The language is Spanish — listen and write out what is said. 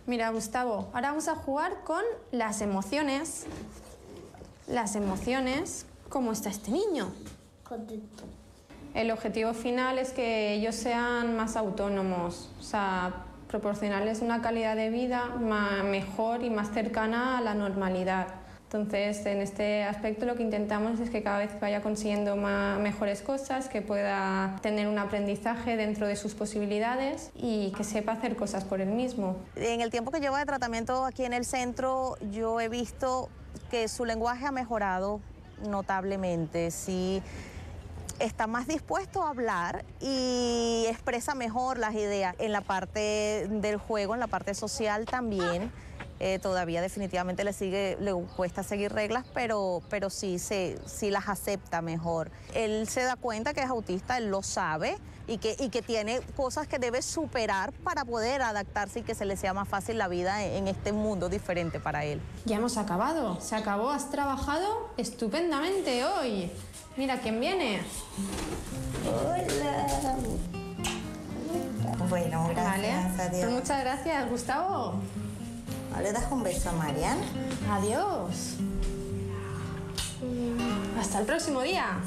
Mira, Gustavo, ahora vamos a jugar con las emociones. Las emociones, ¿cómo está este niño? Contento. El objetivo final es que ellos sean más autónomos, o sea, proporcionarles una calidad de vida mejor y más cercana a la normalidad. Entonces, en este aspecto lo que intentamos es que cada vez vaya consiguiendo mejores cosas, que pueda tener un aprendizaje dentro de sus posibilidades y que sepa hacer cosas por él mismo. En el tiempo que llevo de tratamiento aquí en el centro, yo he visto que su lenguaje ha mejorado notablemente. Sí, está más dispuesto a hablar y expresa mejor las ideas. En la parte del juego, en la parte social también. Todavía definitivamente le cuesta seguir reglas, pero sí las acepta mejor. Él se da cuenta que es autista, él lo sabe y que tiene cosas que debe superar para poder adaptarse y que se le sea más fácil la vida en este mundo diferente para él. Ya hemos acabado, se acabó, has trabajado estupendamente hoy. Mira quién viene. Hola. Bueno, gracias. Vale, Adiós. pues muchas gracias, Gustavo. ¿Le das un beso a Marian? Adiós. Hasta el próximo día.